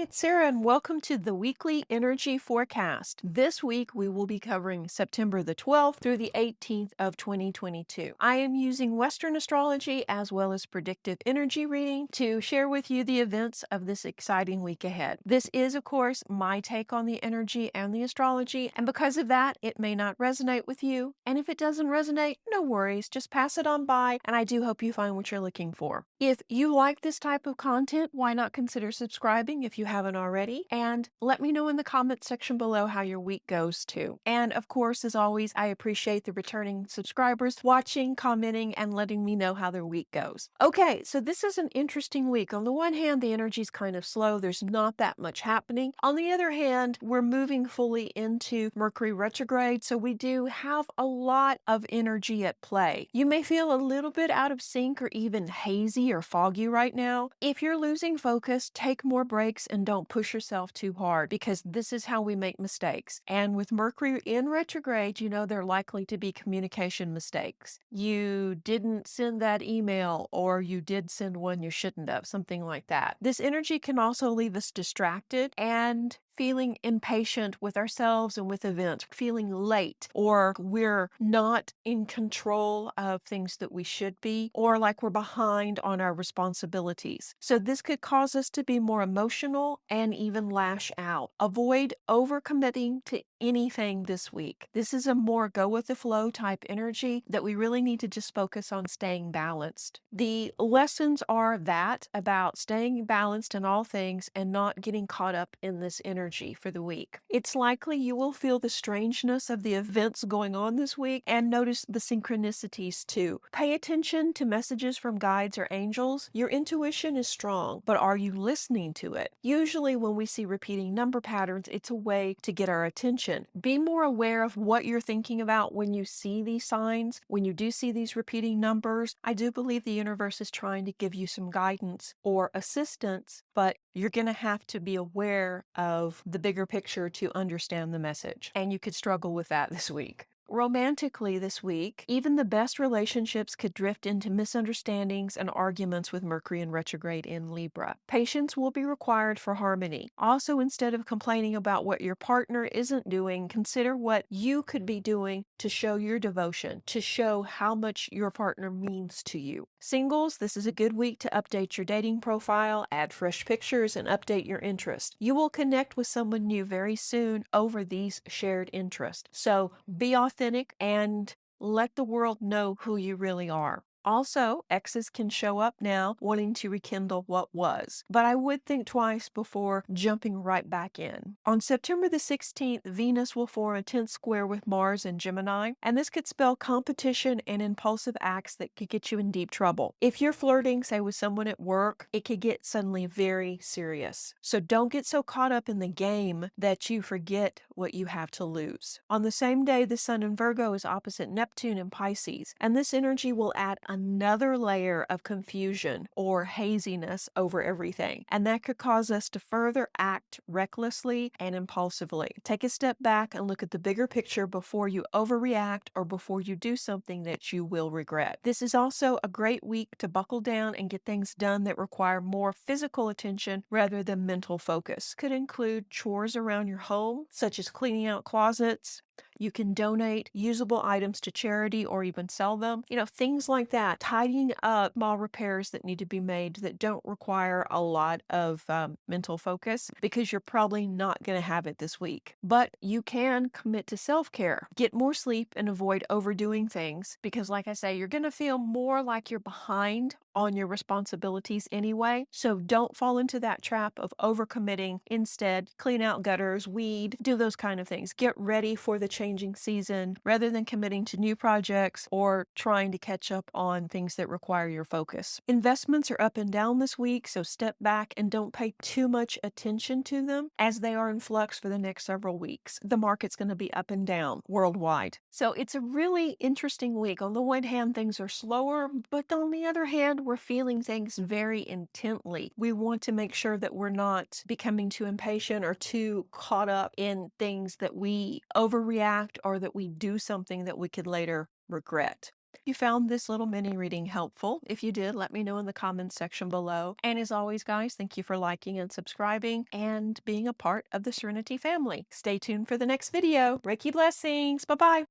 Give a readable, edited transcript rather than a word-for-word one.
it's Sarah, and welcome to the weekly energy forecast. This week, we will be covering September the 12th through the 18th of 2022. I am using Western astrology as well as predictive energy reading to share with you the events of this exciting week ahead. This is, of course, my take on the energy and the astrology, and because of that, it may not resonate with you. And if it doesn't resonate, no worries, just pass it on by, and I do hope you find what you're looking for. If you like this type of content, why not consider subscribing if you haven't already? And let me know in the comment section below how your week goes too. And of course, as always, I appreciate the returning subscribers watching, commenting, and letting me know how their week goes. Okay, so this is an interesting week. On the one hand, the energy's kind of slow. There's not that much happening. On the other hand, we're moving fully into Mercury retrograde, so we do have a lot of energy at play. You may feel a little bit out of sync or even hazy or foggy right now. If you're losing focus, take more breaks and don't push yourself too hard, because this is how we make mistakes. And with Mercury in retrograde, you know there are likely to be communication mistakes. You didn't send that email, or you did send one you shouldn't have, something like that. This energy can also leave us distracted and feeling impatient with ourselves and with events, feeling late, or we're not in control of things that we should be, or like we're behind on our responsibilities. So this could cause us to be more emotional and even lash out. Avoid overcommitting to anything this week. This is a more go with the flow type energy that we really need to just focus on staying balanced. The lessons are that about staying balanced in all things and not getting caught up in this energy for the week. It's likely you will feel the strangeness of the events going on this week and notice the synchronicities too. Pay attention to messages from guides or angels. Your intuition is strong, but are you listening to it? Usually when we see repeating number patterns, it's a way to get our attention. Be more aware of what you're thinking about when you see these signs, when you do see these repeating numbers. I do believe the universe is trying to give you some guidance or assistance, but you're going to have to be aware of the bigger picture to understand the message. And you could struggle with that this week. Romantically this week, even the best relationships could drift into misunderstandings and arguments with Mercury in retrograde in Libra. Patience will be required for harmony. Also, instead of complaining about what your partner isn't doing, consider what you could be doing to show your devotion, to show how much your partner means to you. Singles, this is a good week to update your dating profile, add fresh pictures, and update your interests. You will connect with someone new very soon over these shared interests. So be authentic and let the world know who you really are. Also, exes can show up now wanting to rekindle what was, but I would think twice before jumping right back in. On September the 16th, Venus will form a 10th square with Mars in Gemini, and this could spell competition and impulsive acts that could get you in deep trouble. If you're flirting, say with someone at work, it could get suddenly very serious. So don't get so caught up in the game that you forget what you have to lose. On the same day, the Sun in Virgo is opposite Neptune in Pisces, and this energy will add another layer of confusion or haziness over everything, and that could cause us to further act recklessly and impulsively. Take a step back and look at the bigger picture before you overreact or before you do something that you will regret. This is also a great week to buckle down and get things done that require more physical attention rather than mental focus. Could include chores around your home, such as cleaning out closets. You can donate usable items to charity or even sell them. Things like that. Tidying up small repairs that need to be made that don't require a lot of mental focus, because you're probably not going to have it this week. But you can commit to self-care. Get more sleep and avoid overdoing things, because like I say, you're going to feel more like you're behind on your responsibilities anyway. So don't fall into that trap of overcommitting. Instead, clean out gutters, weed, do those kind of things. Get ready for the changing season rather than committing to new projects or trying to catch up on things that require your focus. Investments are up and down this week, so step back and don't pay too much attention to them, as they are in flux for the next several weeks. The market's going to be up and down worldwide. So it's a really interesting week. On the one hand, things are slower, but on the other hand, we're feeling things very intently. We want to make sure that we're not becoming too impatient or too caught up in things that we overreact or that we do something that we could later regret. You found this little mini reading helpful. If you did, let me know in the comments section below. And as always, guys, thank you for liking and subscribing and being a part of the Serenity family. Stay tuned for the next video. Reiki blessings. Bye-bye.